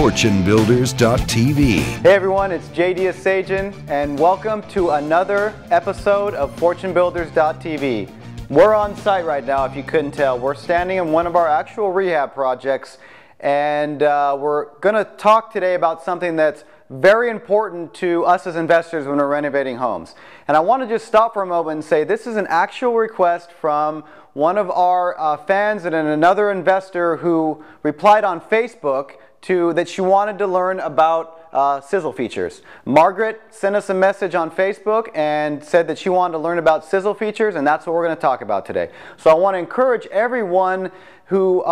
FortuneBuilders.tv. Hey everyone, it's JD Esajian, and welcome to another episode of FortuneBuilders.tv. We're on site right now, if you couldn't tell. We're standing in one of our actual rehab projects, and we're going to talk today about something that's very important to us as investors when we're renovating homes. And I want to just stop for a moment and say this is an actual request from one of our fans and another investor who replied on Facebook that she wanted to learn about Sizzle Features. Margaret sent us a message on Facebook and said that she wanted to learn about Sizzle Features, and that's what we're going to talk about today. So I want to encourage everyone who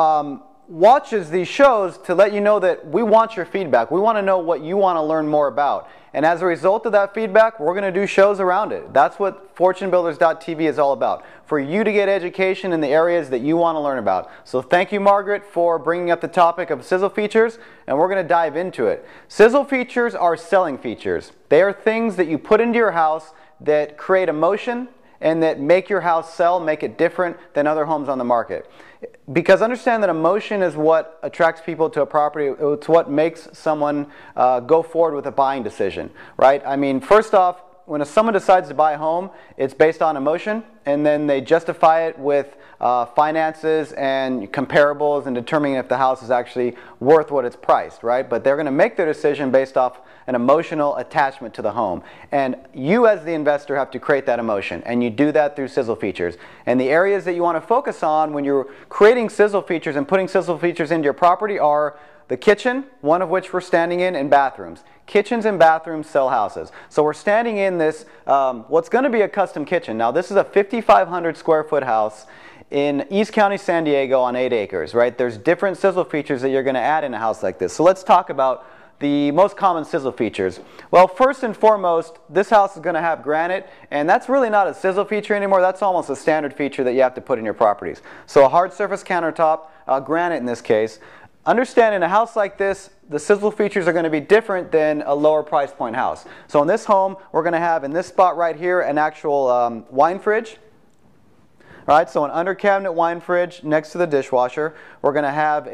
watches these shows to let you know that we want your feedback. We want to know what you want to learn more about. And as a result of that feedback, we're going to do shows around it. That's what FortuneBuilders.tv is all about, for you to get education in the areas that you want to learn about. So thank you, Margaret, for bringing up the topic of Sizzle Features, and we're going to dive into it. Sizzle Features are selling features. They are things that you put into your house that create emotion and that make your house sell, make it different than other homes on the market. Because understand that emotion is what attracts people to a property. It's what makes someone go forward with a buying decision, right? I mean, first off, when someone decides to buy a home, it's based on emotion, and then they justify it with finances and comparables and determining if the house is actually worth what it's priced, right? But they're going to make their decision based off an emotional attachment to the home. And you as the investor have to create that emotion, and you do that through Sizzle Features. And the areas that you want to focus on when you're creating Sizzle Features and putting Sizzle Features into your property are the kitchen, one of which we're standing in, and bathrooms. Kitchens and bathrooms sell houses. So we're standing in this, what's going to be a custom kitchen. Now this is a 5,500 square foot house in East County, San Diego on 8 acres, right? There's different Sizzle Features that you're going to add in a house like this. So let's talk about the most common Sizzle Features. Well, first and foremost, this house is going to have granite, and that's really not a Sizzle Feature anymore. That's almost a standard feature that you have to put in your properties. So a hard surface countertop, granite in this case. Understand, in a house like this, the Sizzle Features are going to be different than a lower price point house. So in this home, we're going to have in this spot right here an actual wine fridge. All right, so an under cabinet wine fridge next to the dishwasher. We're going to have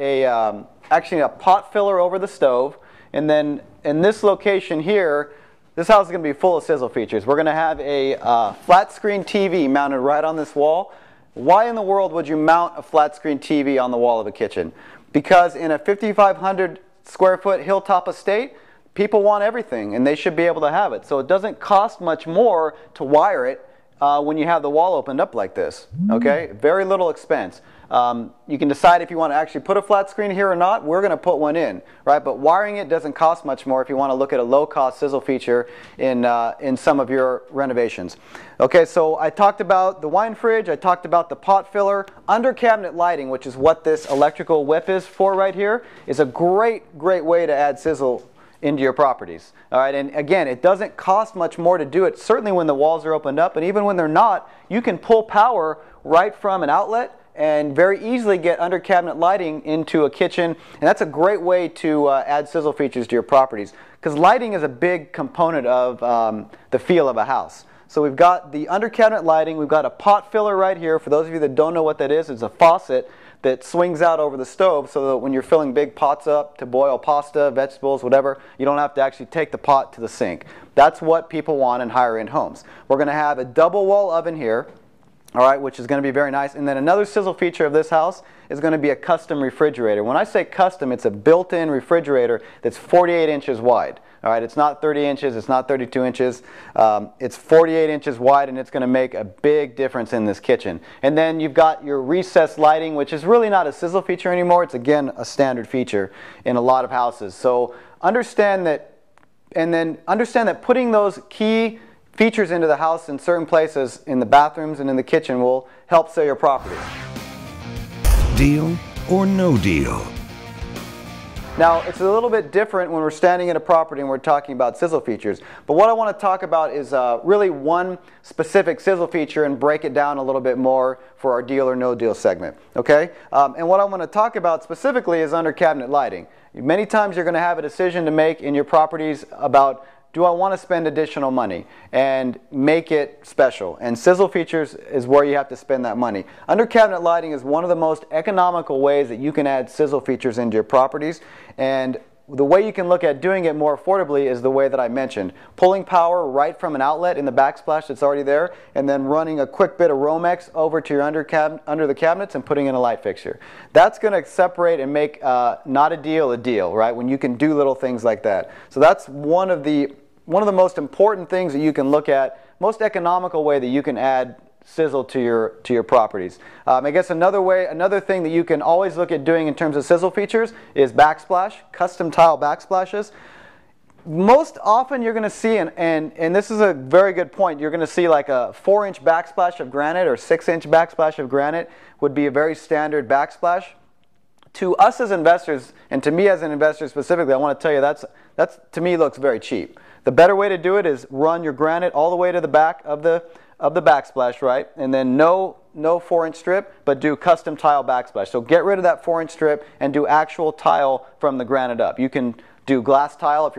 actually a pot filler over the stove. And then in this location here, this house is going to be full of Sizzle Features. We're going to have a flat screen TV mounted right on this wall. Why in the world would you mount a flat screen TV on the wall of a kitchen? Because in a 5,500 square foot hilltop estate, people want everything, and they should be able to have it. So it doesn't cost much more to wire it when you have the wall opened up like this. Okay, very little expense. You can decide if you want to actually put a flat screen here or not. We're going to put one in, right? But wiring it doesn't cost much more if you want to look at a low-cost Sizzle Feature in some of your renovations. Okay, so I talked about the wine fridge. I talked about the pot filler. Under cabinet lighting, which is what this electrical whip is for right here, is a great way to add sizzle into your properties. All right, and again, it doesn't cost much more to do it, certainly when the walls are opened up, and even when they're not, you can pull power right from an outlet and very easily get under cabinet lighting into a kitchen, and that's a great way to add Sizzle Features to your properties, because lighting is a big component of the feel of a house. So we've got the under cabinet lighting, we've got a pot filler right here. For those of you that don't know what that is, it's a faucet that swings out over the stove so that when you're filling big pots up to boil pasta, vegetables, whatever, you don't have to actually take the pot to the sink. That's what people want in higher end homes. We're going to have a double wall oven here, all right, which is going to be very nice. And then another Sizzle Feature of this house is going to be a custom refrigerator. When I say custom, it's a built-in refrigerator that's 48 inches wide. All right, it's not 30 inches, it's not 32 inches, it's 48 inches wide, and it's going to make a big difference in this kitchen. And then you've got your recessed lighting, which is really not a Sizzle Feature anymore. It's again a standard feature in a lot of houses. So understand that, and then understand that putting those key features into the house in certain places, in the bathrooms and in the kitchen, will help sell your property. Deal or no deal? Now, it's a little bit different when we're standing in a property and we're talking about Sizzle Features. But what I want to talk about is really one specific Sizzle Feature and break it down a little bit more for our deal or no deal segment. Okay? And what I want to talk about specifically is under cabinet lighting. Many times you're going to have a decision to make in your properties about, do I want to spend additional money and make it special? And Sizzle Features is where you have to spend that money. Under cabinet lighting is one of the most economical ways that you can add Sizzle Features into your properties. And the way you can look at doing it more affordably is the way that I mentioned. Pulling power right from an outlet in the backsplash that's already there, and then running a quick bit of Romex over to your under the cabinets and putting in a light fixture. That's going to separate and make not a deal, right? When you can do little things like that. So that's one of the most important things that you can look at, most economical way that you can add sizzle to your properties. I guess another thing that you can always look at doing in terms of sizzle features is backsplash, custom tile backsplashes. Most often you're going to see, and this is a very good point, you're going to see like a 4-inch backsplash of granite or 6-inch backsplash of granite would be a very standard backsplash. To us as investors, and to me as an investor specifically, I want to tell you that's to me looks very cheap. The better way to do it is run your granite all the way to the back of the backsplash, right? And then no 4-inch strip, but do custom tile backsplash. So get rid of that 4-inch strip and do actual tile from the granite up. You can do glass tile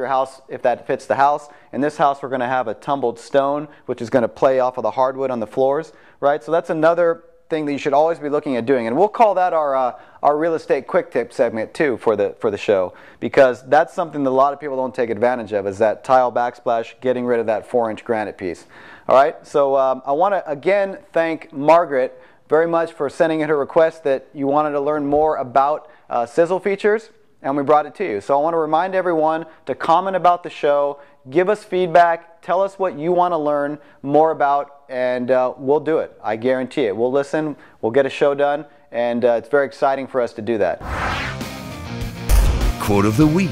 if that fits the house. In this house, we're going to have a tumbled stone, which is going to play off of the hardwood on the floors, right? So that's another thing that you should always be looking at doing, and we'll call that our real estate quick tip segment too for the show, because that's something that a lot of people don't take advantage of, is that tile backsplash, getting rid of that 4-inch granite piece. All right, so I want to again thank Margaret very much for sending in her request that you wanted to learn more about sizzle features, and we brought it to you. So I want to remind everyone to comment about the show, give us feedback, tell us what you want to learn more about, and we'll do it. I guarantee it. We'll listen, we'll get a show done, and it's very exciting for us to do that. Quote of the week.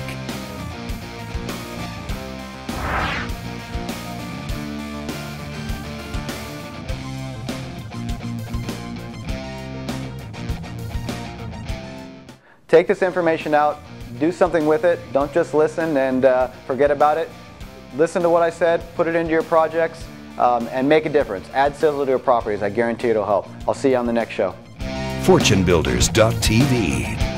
Take this information out, do something with it. Don't just listen and forget about it. Listen to what I said, put it into your projects, and make a difference. Add sizzle to your properties. I guarantee it'll help. I'll see you on the next show. FortuneBuilders.tv